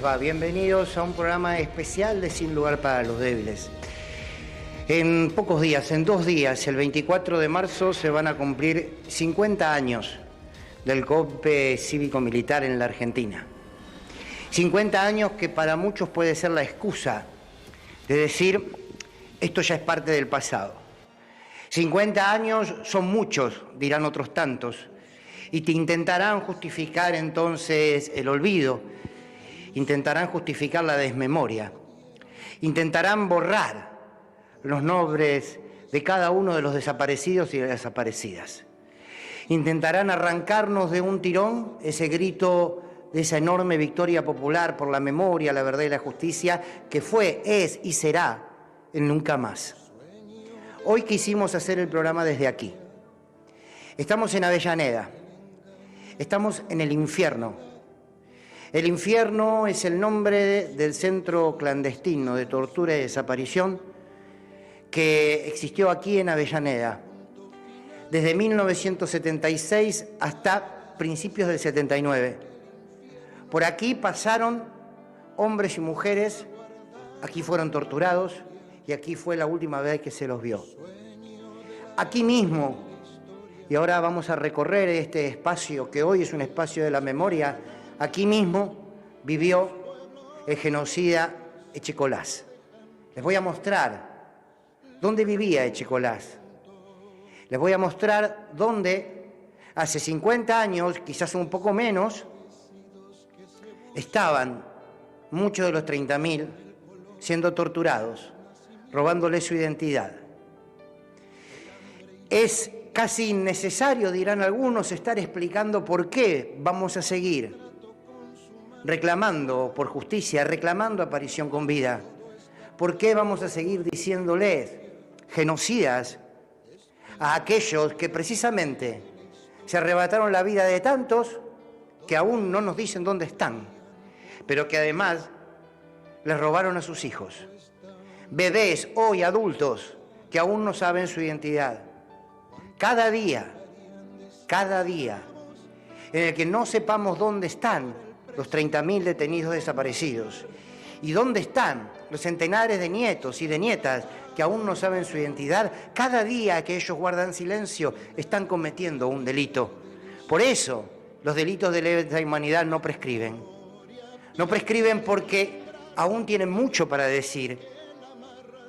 Europa, bienvenidos a un programa especial de Sin Lugar para los Débiles. En pocos días, en 2 días, el 24 de marzo, se van a cumplir 50 años del golpe cívico-militar en la Argentina. 50 años que para muchos puede ser la excusa de decir, esto ya es parte del pasado. 50 años son muchos, dirán otros tantos, y te intentarán justificar entonces el olvido, intentarán justificar la desmemoria, intentarán borrar los nombres de cada uno de los desaparecidos y de las desaparecidas. Intentarán arrancarnos de un tirón ese grito de esa enorme victoria popular por la memoria, la verdad y la justicia que fue, es y será el nunca más. Hoy quisimos hacer el programa desde aquí. Estamos en Avellaneda, estamos en el infierno. El infierno es el nombre del centro clandestino de tortura y desaparición que existió aquí en Avellaneda, desde 1976 hasta principios del 79. Por aquí pasaron hombres y mujeres, aquí fueron torturados y aquí fue la última vez que se los vio. Aquí mismo, y ahora vamos a recorrer este espacio que hoy es un espacio de la memoria, aquí mismo vivió el genocida Echecolás. Les voy a mostrar dónde vivía Echecolás. Les voy a mostrar dónde hace 50 años, quizás un poco menos, estaban muchos de los 30.000 siendo torturados, robándoles su identidad. Es casi innecesario, dirán algunos, estar explicando por qué vamos a seguir reclamando por justicia, reclamando aparición con vida. ¿Por qué vamos a seguir diciéndoles genocidas a aquellos que precisamente se arrebataron la vida de tantos que aún no nos dicen dónde están, pero que además les robaron a sus hijos? Bebés, hoy adultos, que aún no saben su identidad. Cada día en el que no sepamos dónde están los 30.000 detenidos desaparecidos y dónde están los centenares de nietos y de nietas que aún no saben su identidad, cada día que ellos guardan silencio están cometiendo un delito. Por eso los delitos de lesa humanidad no prescriben. No prescriben porque aún tienen mucho para decir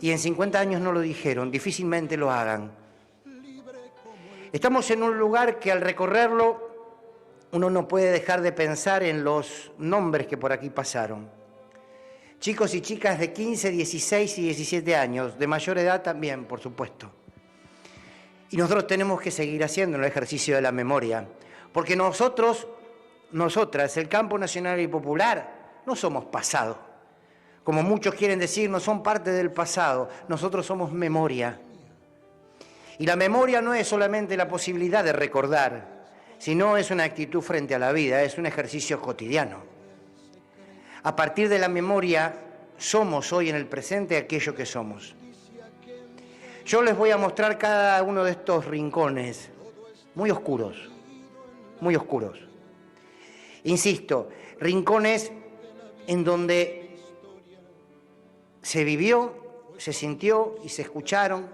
y en 50 años no lo dijeron, difícilmente lo hagan. Estamos en un lugar que al recorrerlo uno no puede dejar de pensar en los nombres que por aquí pasaron. Chicos y chicas de 15, 16 y 17 años, de mayor edad también, por supuesto. Y nosotros tenemos que seguir haciendo el ejercicio de la memoria, porque nosotros, nosotras, el campo nacional y popular, no somos pasado. Como muchos quieren decir, no son parte del pasado, nosotros somos memoria. Y la memoria no es solamente la posibilidad de recordar, sino es una actitud frente a la vida, es un ejercicio cotidiano. A partir de la memoria, somos hoy en el presente aquello que somos. Yo les voy a mostrar cada uno de estos rincones, muy oscuros, muy oscuros. Insisto, rincones en donde se vivió, se sintió y se escucharon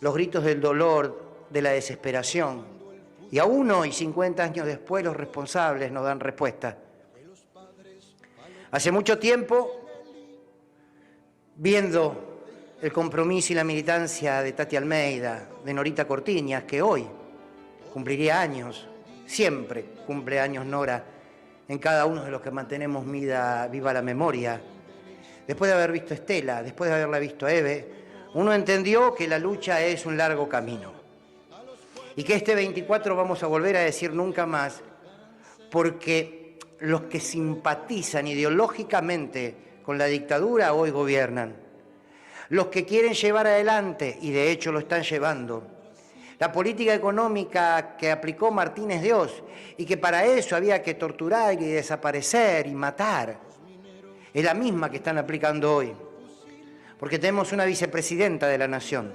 los gritos del dolor, de la desesperación. Y aún hoy, 50 años después, los responsables nos dan respuesta. Hace mucho tiempo, viendo el compromiso y la militancia de Tati Almeida, de Norita Cortiñas, que hoy cumpliría años, siempre cumple años Nora, en cada uno de los que mantenemos viva la memoria. Después de haber visto a Estela, después de haberla visto a Eve, uno entendió que la lucha es un largo camino. Y que este 24 vamos a volver a decir nunca más, porque los que simpatizan ideológicamente con la dictadura hoy gobiernan. Los que quieren llevar adelante, y de hecho lo están llevando, la política económica que aplicó Martínez Dios y que para eso había que torturar y desaparecer y matar, es la misma que están aplicando hoy. Porque tenemos una vicepresidenta de la Nación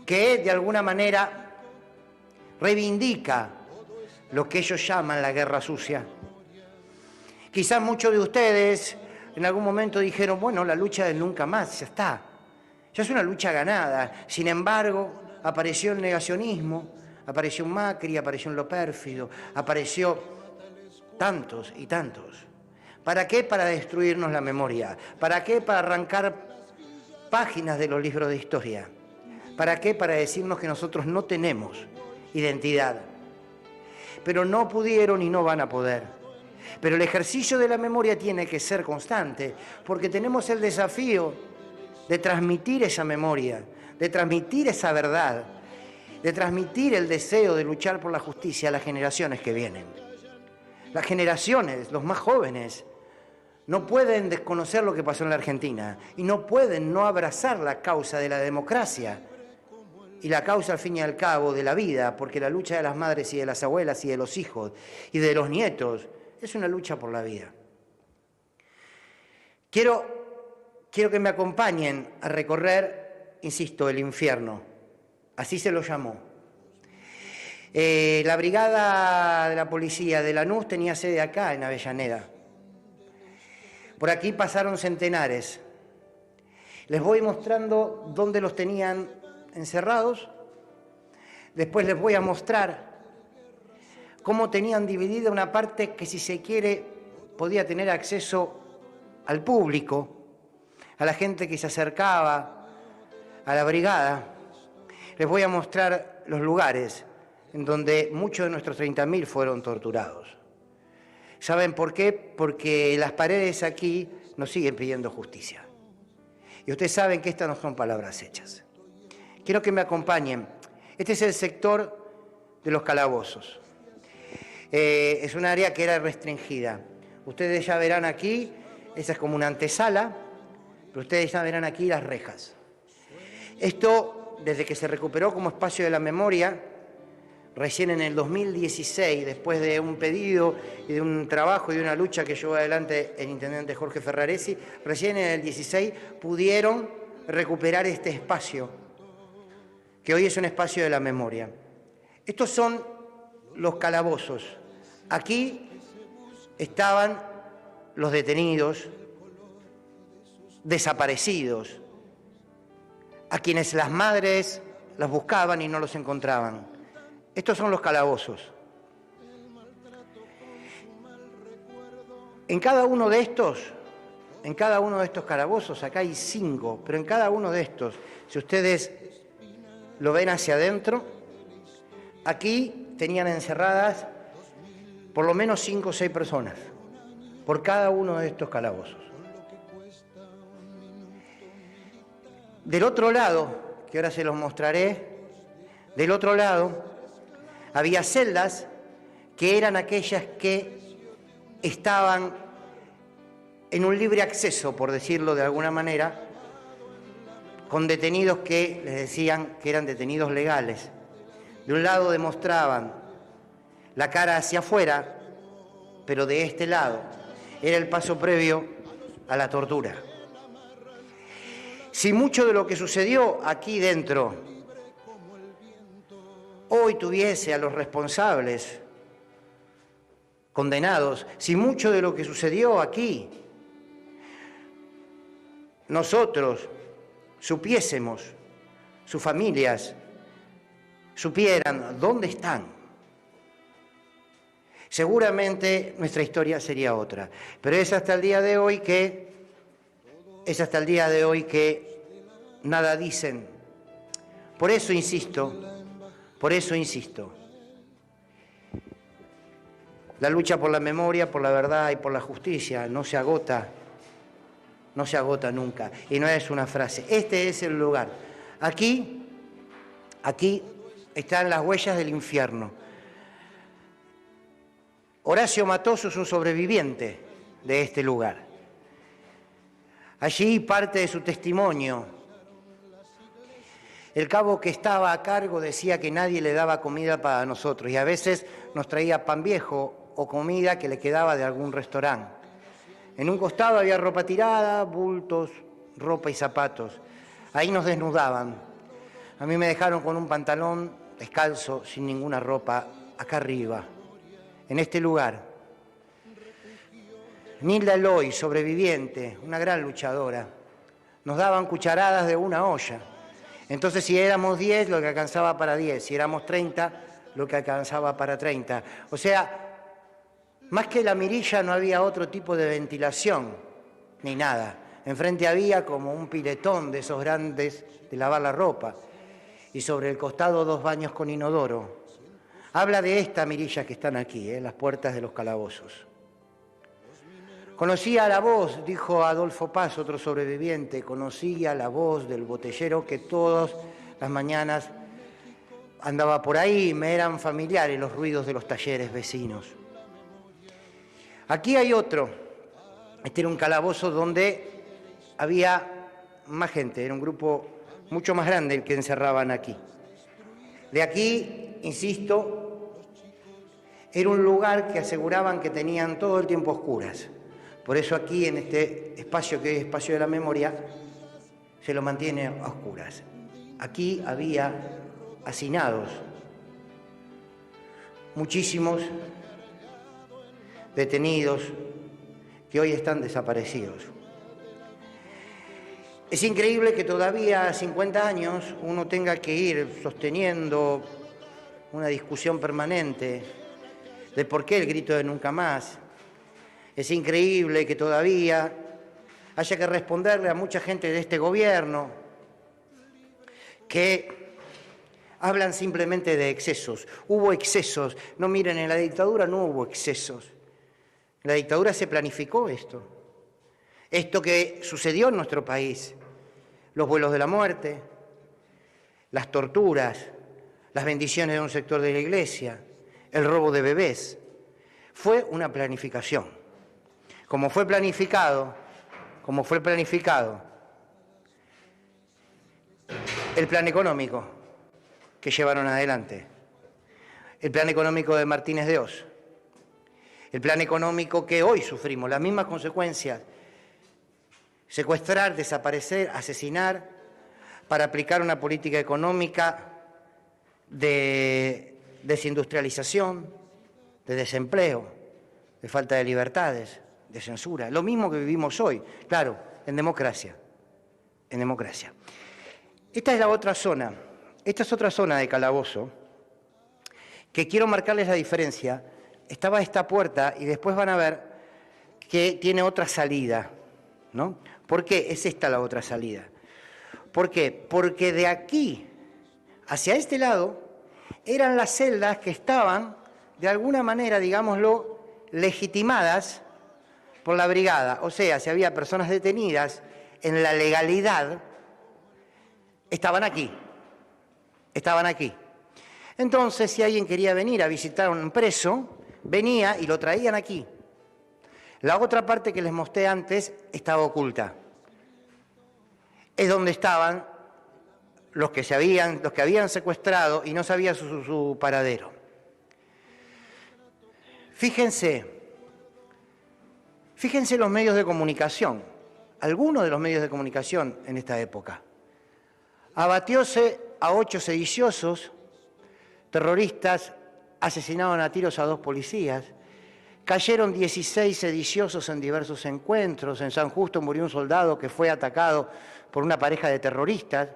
que de alguna manera reivindica lo que ellos llaman la guerra sucia, Quizás muchos de ustedes en algún momento dijeron, bueno, la lucha del nunca más, ya está. Ya es una lucha ganada. Sin embargo, apareció el negacionismo, apareció un Macri, apareció un Lo Pérfido, apareció tantos y tantos. ¿Para qué? Para destruirnos la memoria. ¿Para qué? Para arrancar páginas de los libros de historia. ¿Para qué? Para decirnos que nosotros no tenemos identidad. Pero no pudieron y no van a poder. Pero el ejercicio de la memoria tiene que ser constante, porque tenemos el desafío de transmitir esa memoria, de transmitir esa verdad, de transmitir el deseo de luchar por la justicia a las generaciones que vienen. Las generaciones, los más jóvenes, no pueden desconocer lo que pasó en la Argentina y no pueden no abrazar la causa de la democracia y la causa, al fin y al cabo, de la vida, porque la lucha de las madres y de las abuelas y de los hijos y de los nietos es una lucha por la vida. Quiero que me acompañen a recorrer, insisto, el infierno. Así se lo llamó. La brigada de la policía de Lanús tenía sede acá, en Avellaneda. Por aquí pasaron centenares. Les voy mostrando dónde los tenían encerrados. Después les voy a mostrar cómo tenían dividida una parte que, si se quiere, podía tener acceso al público, a la gente que se acercaba a la brigada. Les voy a mostrar los lugares en donde muchos de nuestros 30.000 fueron torturados. ¿Saben por qué? Porque las paredes aquí nos siguen pidiendo justicia. Y ustedes saben que estas no son palabras hechas. Quiero que me acompañen. Este es el sector de los calabozos. Es un área que era restringida. Ustedes ya verán aquí, esa es como una antesala, pero ustedes ya verán aquí las rejas. Esto, desde que se recuperó como espacio de la memoria, recién en el 2016, después de un pedido y de un trabajo y de una lucha que llevó adelante el intendente Jorge Ferraresi, recién en el 16 pudieron recuperar este espacio, que hoy es un espacio de la memoria. Estos son los calabozos. Aquí estaban los detenidos, desaparecidos, a quienes las madres los buscaban y no los encontraban. Estos son los calabozos. En cada uno de estos calabozos, acá hay 5, pero en cada uno de estos, si ustedes lo ven hacia adentro, aquí tenían encerradas por lo menos 5 o 6 personas, por cada uno de estos calabozos. Del otro lado, que ahora se los mostraré, del otro lado había celdas que eran aquellas que estaban en un libre acceso, por decirlo de alguna manera, con detenidos que les decían que eran detenidos legales. De un lado demostraban la cara hacia afuera, pero de este lado era el paso previo a la tortura. Si mucho de lo que sucedió aquí dentro hoy tuviese a los responsables condenados, si mucho de lo que sucedió aquí nosotros supiésemos, sus familias supieran dónde están, seguramente nuestra historia sería otra. Pero es hasta el día de hoy que nada dicen. Por eso insisto, la lucha por la memoria, por la verdad y por la justicia no se agota nunca. Y no es una frase, este es el lugar. Aquí están las huellas del infierno. Horacio Matoso es un sobreviviente de este lugar. Allí parte de su testimonio. El cabo que estaba a cargo decía que nadie le daba comida para nosotros y a veces nos traía pan viejo o comida que le quedaba de algún restaurante. En un costado había ropa tirada, bultos, ropa y zapatos. Ahí nos desnudaban. A mí me dejaron con un pantalón descalzo, sin ninguna ropa, acá arriba, en este lugar. Nilda Eloy, sobreviviente, una gran luchadora. Nos daban cucharadas de una olla. Entonces, si éramos 10, lo que alcanzaba para 10. Si éramos 30, lo que alcanzaba para 30. O sea, más que la mirilla no había otro tipo de ventilación, ni nada. Enfrente había como un piletón de esos grandes de lavar la ropa. Y sobre el costado 2 baños con inodoro. Habla de esta mirilla que están aquí, en las puertas de los calabozos. Conocía la voz, dijo Adolfo Paz, otro sobreviviente, conocía la voz del botellero que todas las mañanas andaba por ahí, me eran familiares los ruidos de los talleres vecinos. Aquí hay otro, este era un calabozo donde había más gente, era un grupo mucho más grande el que encerraban aquí. De aquí, insisto, era un lugar que aseguraban que tenían todo el tiempo oscuras. Por eso aquí, en este espacio que es espacio de la memoria, se lo mantiene a oscuras. Aquí había hacinados, muchísimos detenidos que hoy están desaparecidos. Es increíble que todavía a 50 años uno tenga que ir sosteniendo una discusión permanente de por qué el grito de nunca más. Es increíble que todavía haya que responderle a mucha gente de este gobierno que hablan simplemente de excesos. Hubo excesos. No, miren, en la dictadura no hubo excesos. En la dictadura se planificó esto. Esto que sucedió en nuestro país. Los vuelos de la muerte, las torturas, las bendiciones de un sector de la iglesia, el robo de bebés. Fue una planificación. Como fue planificado el plan económico que llevaron adelante, el plan económico de Martínez de Oz, el plan económico que hoy sufrimos, las mismas consecuencias, secuestrar, desaparecer, asesinar, para aplicar una política económica de desindustrialización, de desempleo, de falta de libertades, de censura. Lo mismo que vivimos hoy, claro, en democracia. En democracia. Esta es la otra zona. Esta es otra zona de calabozo que quiero marcarles la diferencia. Estaba esta puerta y después van a ver que tiene otra salida, ¿no? ¿Por qué es esta la otra salida? ¿Por qué? Porque de aquí hacia este lado eran las celdas que estaban, de alguna manera, digámoslo, legitimadas por la brigada. O sea, si había personas detenidas en la legalidad, estaban aquí. Estaban aquí. Entonces, si alguien quería venir a visitar a un preso, venía y lo traían aquí. La otra parte que les mostré antes estaba oculta. Es donde estaban los que habían secuestrado y no sabía su paradero. Fíjense los medios de comunicación, algunos de los medios de comunicación en esta época. Abatióse a 8 sediciosos, terroristas asesinaron a tiros a 2 policías, cayeron 16 sediciosos en diversos encuentros, en San Justo murió un soldado que fue atacado por una pareja de terroristas.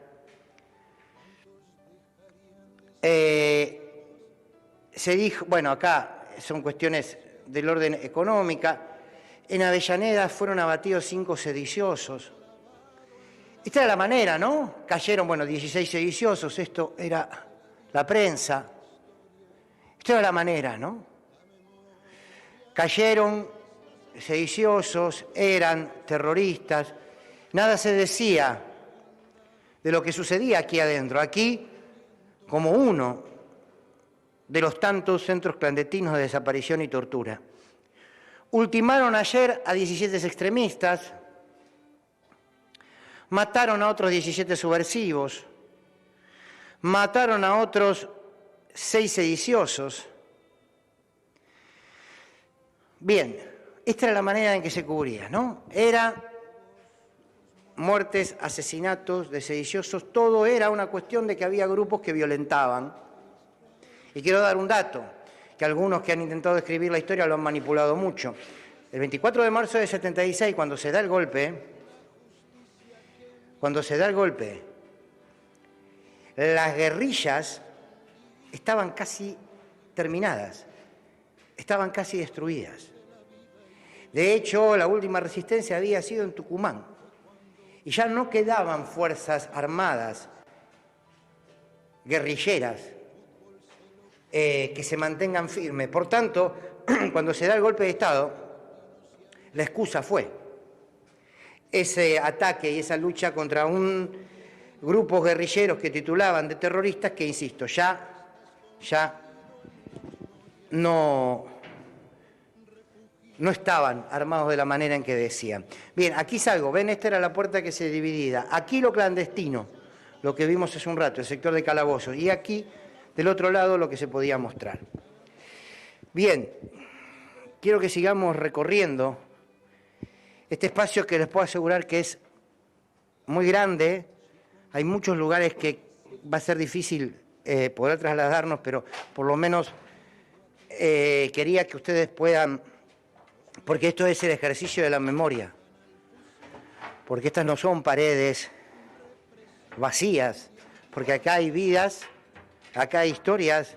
Se dijo, bueno, acá son cuestiones del orden económica, en Avellaneda fueron abatidos 5 sediciosos. Esta era la manera, ¿no? Cayeron, 16 sediciosos, esto era la prensa. Esta era la manera, ¿no? Cayeron sediciosos, eran terroristas, nada se decía de lo que sucedía aquí adentro. Aquí, como uno de los tantos centros clandestinos de desaparición y tortura. Ultimaron ayer a 17 extremistas, mataron a otros 17 subversivos, mataron a otros 6 sediciosos. Bien, esta era la manera en que se cubría, ¿no? Era muertes, asesinatos de sediciosos, todo era una cuestión de que había grupos que violentaban. Y quiero dar un dato, que algunos que han intentado escribir la historia lo han manipulado mucho. El 24 de marzo de 76, cuando se da el golpe, las guerrillas estaban casi terminadas, estaban casi destruidas. De hecho, la última resistencia había sido en Tucumán y ya no quedaban fuerzas armadas, guerrilleras, que se mantengan firmes. Por tanto, cuando se da el golpe de Estado, la excusa fue ese ataque y esa lucha contra un grupo guerrilleros que titulaban de terroristas que, insisto, ya no estaban armados de la manera en que decían. Bien, aquí salgo, ven, esta era la puerta que se dividía. Aquí lo clandestino, lo que vimos hace un rato, el sector de calabozos, y aquí, del otro lado, lo que se podía mostrar. Bien, quiero que sigamos recorriendo este espacio que les puedo asegurar que es muy grande. Hay muchos lugares que va a ser difícil poder trasladarnos, pero por lo menos quería que ustedes puedan, porque esto es el ejercicio de la memoria, porque estas no son paredes vacías, porque acá hay vidas, acá hay historias,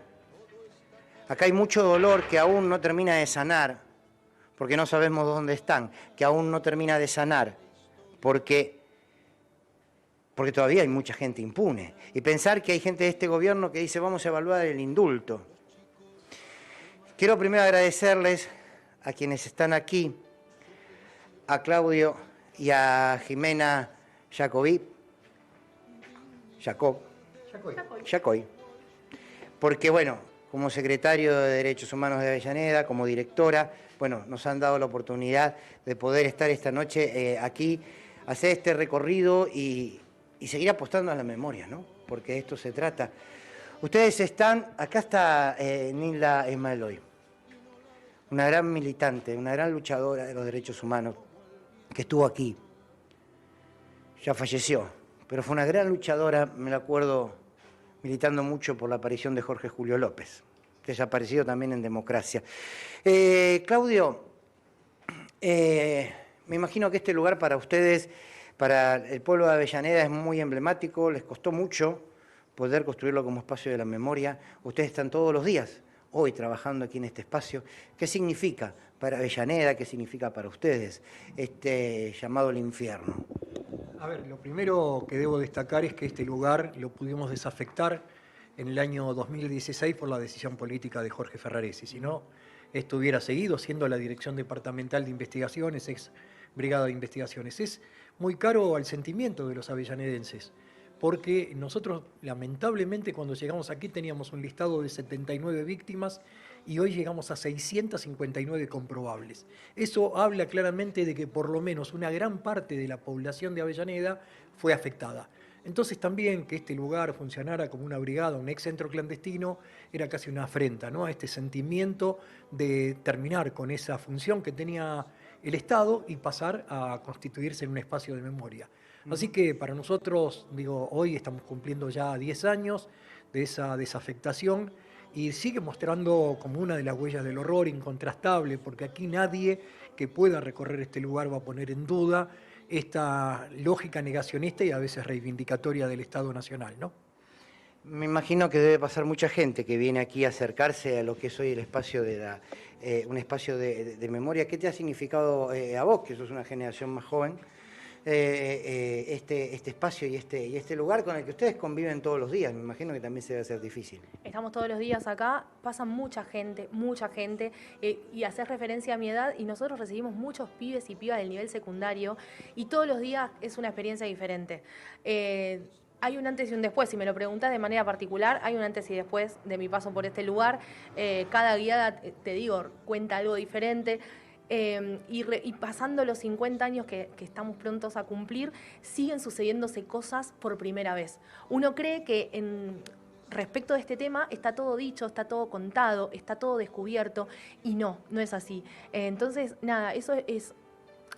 acá hay mucho dolor que aún no termina de sanar, porque no sabemos dónde están, que aún no termina de sanar, porque todavía hay mucha gente impune. Y pensar que hay gente de este gobierno que dice vamos a evaluar el indulto. Quiero primero agradecerles a quienes están aquí, a Claudio y a Jimena Jacoy, porque bueno, como secretario de Derechos Humanos de Avellaneda, como directora, bueno, nos han dado la oportunidad de poder estar esta noche aquí, hacer este recorrido y seguir apostando a la memoria, ¿no? Porque de esto se trata. Ustedes están, acá está Nilda Esmaeloy, una gran militante, una gran luchadora de los derechos humanos, que estuvo aquí, ya falleció, pero fue una gran luchadora, me la acuerdo militando mucho por la aparición de Jorge Julio López, desaparecido también en Democracia. Claudio, me imagino que este lugar para ustedes, para el pueblo de Avellaneda, es muy emblemático, les costó mucho poder construirlo como espacio de la memoria. Ustedes están todos los días, hoy, trabajando aquí en este espacio. ¿Qué significa para Avellaneda, qué significa para ustedes este llamado el infierno? A ver, lo primero que debo destacar es que este lugar lo pudimos desafectar en el año 2016 por la decisión política de Jorge Ferraresi. Si no, esto hubiera seguido siendo la Dirección Departamental de Investigaciones, ex Brigada de Investigaciones. Es muy caro al sentimiento de los avellanedenses, porque nosotros, lamentablemente, cuando llegamos aquí teníamos un listado de 79 víctimas y hoy llegamos a 659 comprobables. Eso habla claramente de que por lo menos una gran parte de la población de Avellaneda fue afectada. Entonces también que este lugar funcionara como una brigada, un ex centro clandestino, era casi una afrenta, ¿no?, a este sentimiento de terminar con esa función que tenía el Estado y pasar a constituirse en un espacio de memoria. Así que para nosotros, digo, hoy estamos cumpliendo ya 10 años de esa desafectación y sigue mostrando como una de las huellas del horror incontrastable, porque aquí nadie que pueda recorrer este lugar va a poner en duda esta lógica negacionista y a veces reivindicatoria del Estado Nacional, ¿no? Me imagino que debe pasar mucha gente que viene aquí a acercarse a lo que es hoy el espacio un espacio de memoria. ¿Qué te ha significado a vos, que sos una generación más joven, este espacio y este lugar con el que ustedes conviven todos los días? Me imagino que también se debe hacer difícil. Estamos todos los días acá, pasa mucha gente, y haces referencia a mi edad, y nosotros recibimos muchos pibes y pibas del nivel secundario, y todos los días es una experiencia diferente. Hay un antes y un después, si me lo preguntas de manera particular, hay un antes y después de mi paso por este lugar. Cada guiada, te digo, cuenta algo diferente. Y pasando los 50 años que estamos prontos a cumplir, siguen sucediéndose cosas por primera vez. Uno cree que respecto de este tema está todo dicho, está todo contado, está todo descubierto, y no es así. Entonces, nada, eso es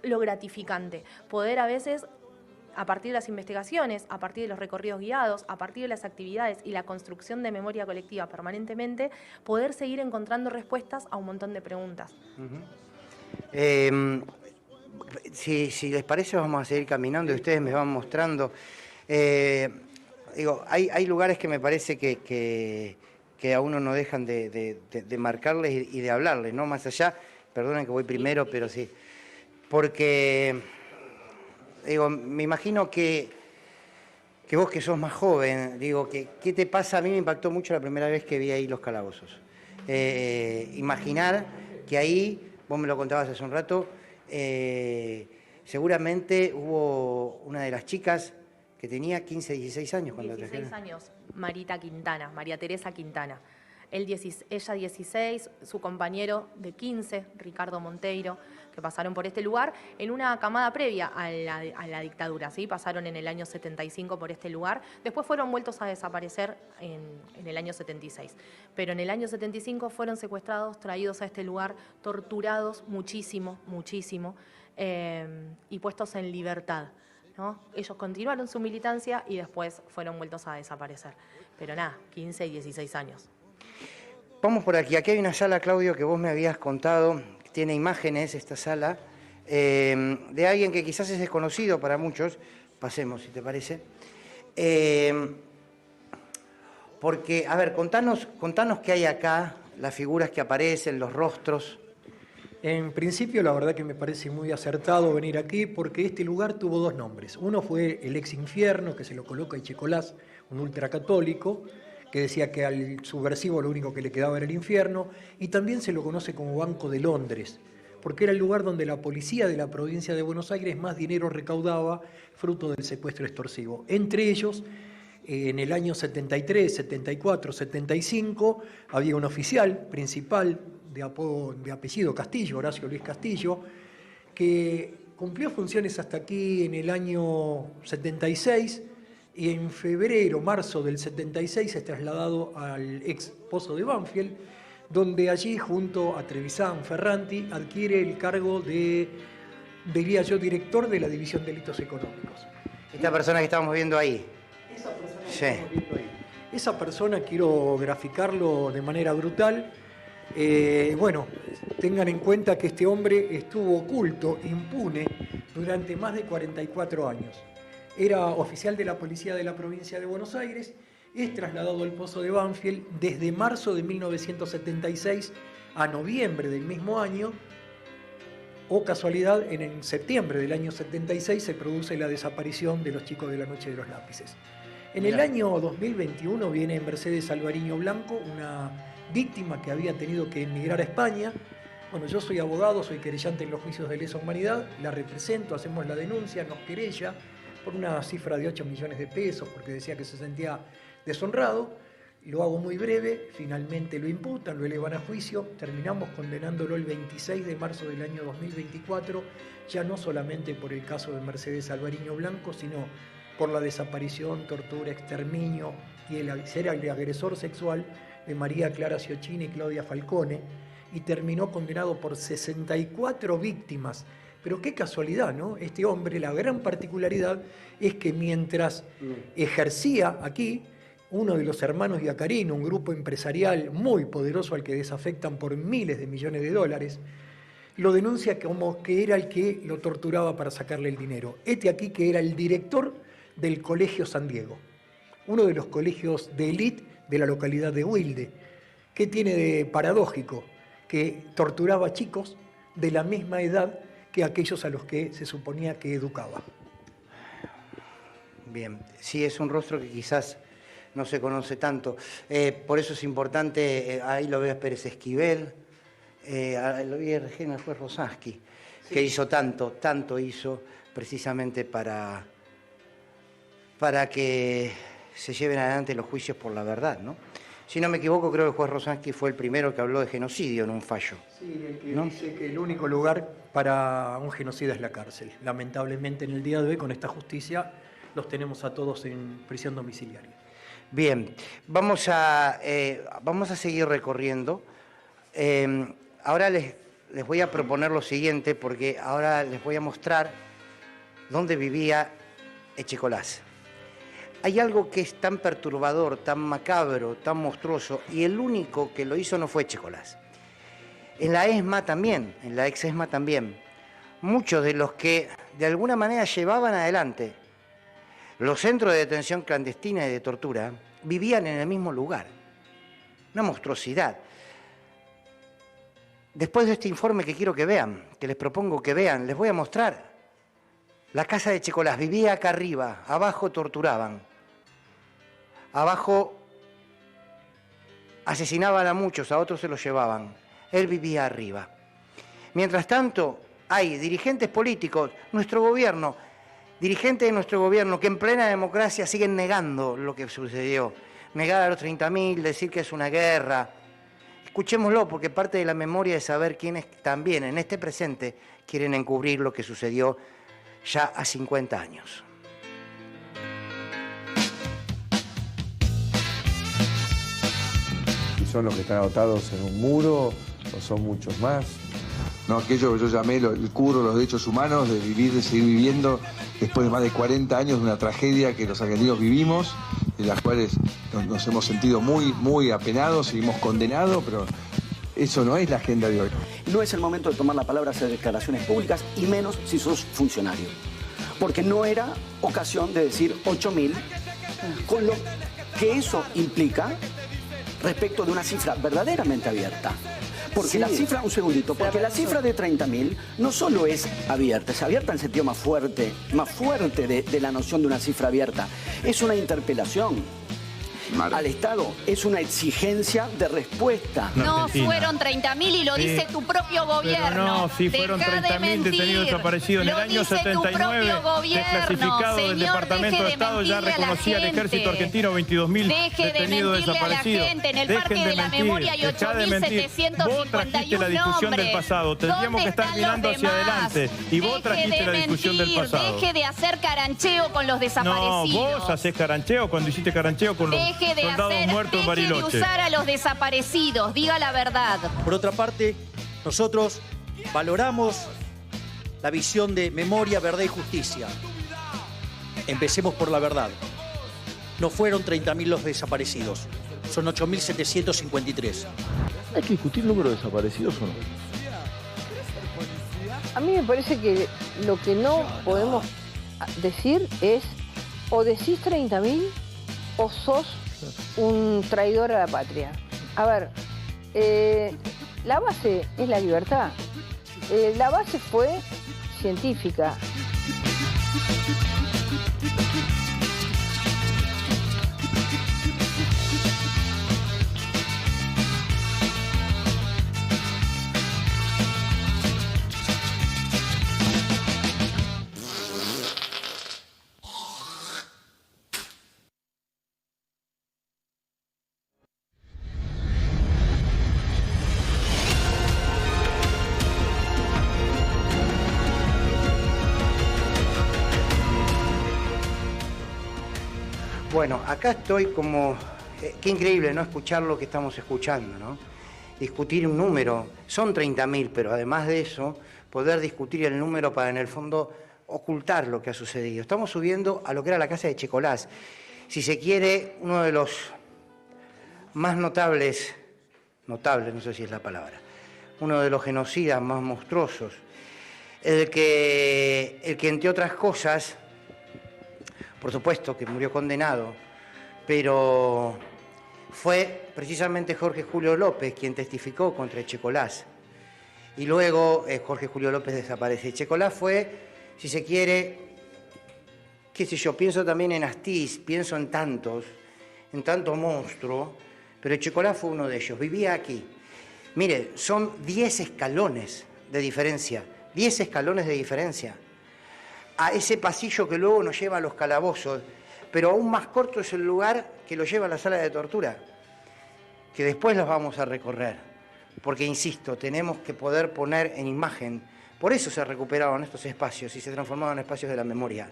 lo gratificante, poder a veces, a partir de las investigaciones, a partir de los recorridos guiados, a partir de las actividades y la construcción de memoria colectiva permanentemente, poder seguir encontrando respuestas a un montón de preguntas. Si les parece, vamos a seguir caminando y ustedes me van mostrando. Hay lugares que me parece que a uno no dejan de marcarles y de hablarles, ¿no? Más allá, perdonen que voy primero, pero sí. Porque, me imagino que vos que sos más joven, ¿qué te pasa? A mí me impactó mucho la primera vez que vi ahí los calabozos. Imaginar que ahí, vos me lo contabas hace un rato, seguramente hubo una de las chicas que tenía 15, 16 años cuando 16 años, Marita Quintana, María Teresa Quintana. Ella 16, su compañero de 15, Ricardo Monteiro, que pasaron por este lugar en una camada previa a la dictadura, ¿sí? Pasaron en el año 75 por este lugar, después fueron vueltos a desaparecer en el año 76. Pero en el año 75 fueron secuestrados, traídos a este lugar, torturados muchísimo, y puestos en libertad, ¿no? Ellos continuaron su militancia y después fueron vueltos a desaparecer. Pero nada, 15 y 16 años. Vamos por aquí. Aquí hay una sala, Claudio, que vos me habías contado, tiene imágenes esta sala, de alguien que quizás es desconocido para muchos. Pasemos, si te parece. Porque, a ver, contanos qué hay acá, las figuras que aparecen, los rostros. En principio, la verdad que me parece muy acertado venir aquí porque este lugar tuvo dos nombres. Uno fue el ex infierno, que se lo coloca Echecolás, un ultracatólico, que decía que al subversivo lo único que le quedaba era el infierno, y también se lo conoce como Banco de Londres, porque era el lugar donde la policía de la provincia de Buenos Aires más dinero recaudaba fruto del secuestro extorsivo. Entre ellos, en el año 73, 74, 75, había un oficial principal de apellido Castillo, Horacio Luis Castillo, que cumplió funciones hasta aquí en el año 76, y en febrero, marzo del 76 es trasladado al ex Pozo de Banfield, donde allí junto a Trevisan Ferranti adquiere el cargo de, diría yo, director de la División de Delitos Económicos. Esta persona que estamos viendo ahí. Esa persona que estamos viendo ahí. Esa persona, quiero graficarlo de manera brutal. Bueno, tengan en cuenta que este hombre estuvo oculto, impune, durante más de 44 años. Era oficial de la policía de la provincia de Buenos Aires, es trasladado al Pozo de Banfield desde marzo de 1976 a noviembre del mismo año, o casualidad, en septiembre del año 76 se produce la desaparición de los chicos de la Noche de los Lápices. En el año 2021 viene Mercedes Alvariño Blanco, una víctima que había tenido que emigrar a España. Bueno, yo soy abogado, soy querellante en los juicios de lesa humanidad, la represento, hacemos la denuncia, nos querella por una cifra de 8 millones de pesos, porque decía que se sentía deshonrado. Lo hago muy breve, finalmente lo imputan, lo elevan a juicio, terminamos condenándolo el 26 de marzo del año 2024, ya no solamente por el caso de Mercedes Alvariño Blanco, sino por la desaparición, tortura, exterminio y el ser el agresor sexual de María Clara Ciocchini y Claudia Falcone, y terminó condenado por 64 víctimas. Pero qué casualidad, ¿no? Este hombre, la gran particularidad es que mientras ejercía aquí, uno de los hermanos Iacarino, un grupo empresarial muy poderoso al que desafectan por miles de millones de dólares, lo denuncia como que era el que lo torturaba para sacarle el dinero. Este aquí que era el director del Colegio San Diego, uno de los colegios de élite de la localidad de Wilde. ¿Qué tiene de paradójico? Que torturaba chicos de la misma edad que aquellos a los que se suponía que educaba. Bien, sí, es un rostro que quizás no se conoce tanto. Por eso es importante, ahí lo veo a Pérez Esquivel, lo vi a Regina Juez Rosansky, sí, que hizo tanto hizo precisamente para que se lleven adelante los juicios por la verdad, ¿no? Si no me equivoco, creo que el juez Rosansky fue el primero que habló de genocidio en un fallo. Sí, el que ¿no? dice que el único lugar para un genocida es la cárcel. Lamentablemente en el día de hoy, con esta justicia, los tenemos a todos en prisión domiciliaria. Bien, vamos a seguir recorriendo. Ahora les voy a proponer lo siguiente, porque ahora les voy a mostrar dónde vivía Echecolás. Hay algo que es tan perturbador, tan macabro, tan monstruoso, y el único que lo hizo no fue Echecolás. en la ESMA también, en la ex ESMA también. Muchos de los que de alguna manera llevaban adelante los centros de detención clandestina y de tortura vivían en el mismo lugar. Una monstruosidad. Después de este informe que quiero que vean, que les propongo que vean, les voy a mostrar. La casa de Checolás vivía acá arriba, abajo torturaban, abajo asesinaban a muchos, a otros se los llevaban. Él vivía arriba. Mientras tanto, hay dirigentes políticos, nuestro gobierno, dirigentes de nuestro gobierno que en plena democracia siguen negando lo que sucedió. Negar a los 30.000, decir que es una guerra. Escuchémoslo, porque parte de la memoria es saber quiénes también en este presente quieren encubrir lo que sucedió ya a 50 años. ¿Y son los que están agotados en un muro o son muchos más? No, aquello que yo llamé el cubro, los derechos humanos, de vivir, de seguir viviendo después de más de 40 años de una tragedia que los argentinos vivimos, de las cuales nos hemos sentido muy apenados, seguimos condenados, pero eso no es la agenda de hoy. No es el momento de tomar la palabra, hacer declaraciones públicas, y menos si sos funcionario. Porque no era ocasión de decir 8.000, con lo que eso implica respecto de una cifra verdaderamente abierta. Porque sí, la cifra, un segundito, porque la cifra de 30.000 no solo es abierta en sentido más fuerte de la noción de una cifra abierta, es una interpelación al Estado, es una exigencia de respuesta. No fueron 30.000 y lo dice tu propio gobierno. Pero no, si fueron 30.000 detenidos desaparecidos en el año 79, desclasificado del Departamento de Estado, ya reconocía el ejército argentino 22.000 detenidos desaparecidos. En el Parque de la Memoria hay 8.751 Vos trajiste la discusión del pasado, tendríamos que estar mirando hacia adelante. Y vos trajiste la discusión del pasado. Deje de hacer carancheo con los desaparecidos. No, vos hacés carancheo cuando hiciste carancheo con los soldados muertos en Bariloche. Deje de usar a los desaparecidos, diga la verdad. Por otra parte, nosotros valoramos la visión de memoria, verdad y justicia. Empecemos por la verdad. No fueron 30.000 los desaparecidos, son 8.753. ¿Hay que discutir el número de desaparecidos o no? A mí me parece que lo que no podemos decir es o decís 30.000 o sos un traidor a la patria. A ver, la base es la libertad. La base fue científica. Bueno, acá estoy como... qué increíble, ¿no? Escuchar lo que estamos escuchando, ¿no? Discutir un número. Son 30.000, pero además de eso, poder discutir el número para, en el fondo, ocultar lo que ha sucedido. Estamos subiendo a lo que era la casa de Checolás. Si se quiere, uno de los más notables, no sé si es la palabra, uno de los genocidas más monstruosos, el que entre otras cosas... Por supuesto que murió condenado, pero fue precisamente Jorge Julio López quien testificó contra Checolás. Y luego Jorge Julio López desaparece. Checolás fue, si se quiere, qué sé yo, pienso también en Astiz, pienso en tanto monstruo, pero Checolás fue uno de ellos. Vivía aquí. Mire, son 10 escalones de diferencia, 10 escalones de diferencia. A ese pasillo que luego nos lleva a los calabozos, pero aún más corto es el lugar que lo lleva a la sala de tortura, que después los vamos a recorrer, porque insisto, tenemos que poder poner en imagen, por eso se recuperaron estos espacios y se transformaron en espacios de la memoria.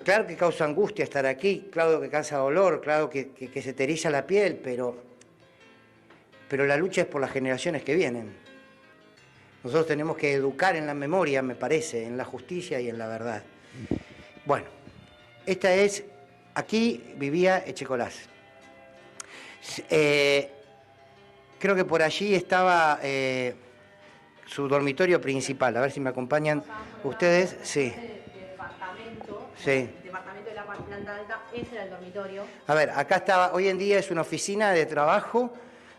Claro que causa angustia estar aquí, claro que causa dolor, claro que se te eriza la piel, pero la lucha es por las generaciones que vienen. Nosotros tenemos que educar en la memoria, me parece, en la justicia y en la verdad. Bueno, aquí vivía Checolás. Creo que por allí estaba su dormitorio principal. A ver si me acompañan ustedes. Sí. Sí. El departamento de la planta alta, ese era el dormitorio. A ver, acá estaba, hoy en día es una oficina de trabajo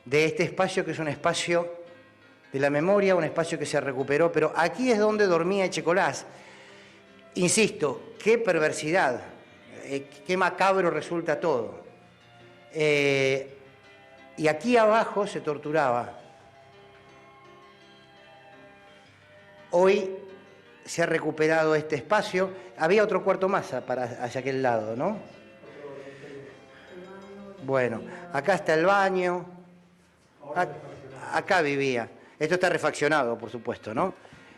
de este espacio que es un espacio de la memoria, un espacio que se recuperó, pero aquí es donde dormía Echecolás. Insisto, qué perversidad, qué macabro resulta todo. Y aquí abajo se torturaba. Hoy se ha recuperado este espacio. Había otro cuarto más para hacia aquel lado, ¿no? Bueno, acá está el baño. Acá vivía. Esto está refaccionado, por supuesto, ¿no?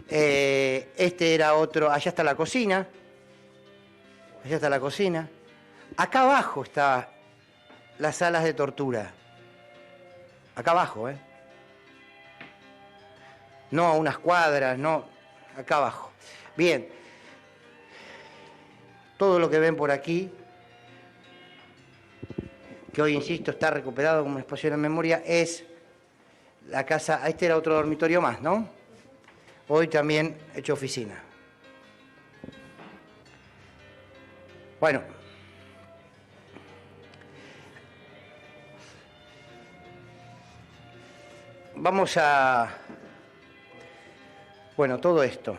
Este era otro. Allá está la cocina. Allá está la cocina. Acá abajo está las salas de tortura. Acá abajo, ¿eh? No a unas cuadras, no. Acá abajo. Bien. Todo lo que ven por aquí, que hoy, insisto, está recuperado como espacio de la memoria, es la casa. Este era otro dormitorio más, ¿no? Hoy también hecho oficina. Bueno. Vamos a... Bueno, todo esto.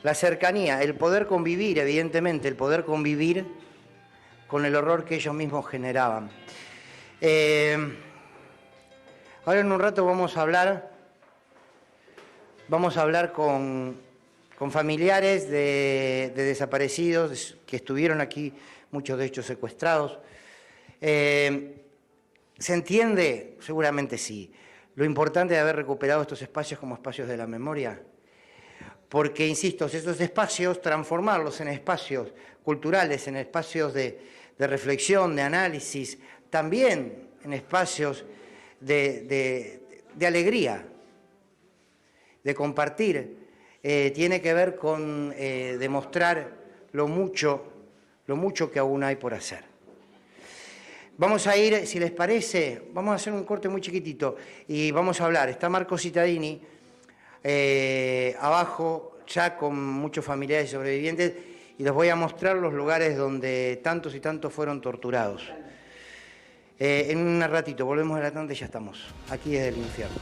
La cercanía, el poder convivir, evidentemente, el poder convivir con el horror que ellos mismos generaban. Ahora en un rato vamos a hablar con familiares de desaparecidos que estuvieron aquí, muchos de ellos secuestrados. ¿Se entiende? Seguramente sí. Lo importante de haber recuperado estos espacios como espacios de la memoria. Porque, insisto, esos espacios, transformarlos en espacios culturales, en espacios de reflexión, de análisis, también en espacios de alegría, de compartir, tiene que ver con demostrar lo mucho que aún hay por hacer. Vamos a ir, si les parece, vamos a hacer un corte muy chiquitito y vamos a hablar. Está Marco Cittadini abajo, ya con muchos familiares y sobrevivientes, y les voy a mostrar los lugares donde tantos y tantos fueron torturados. En un ratito, volvemos a la tanda y ya estamos. Aquí desde el infierno.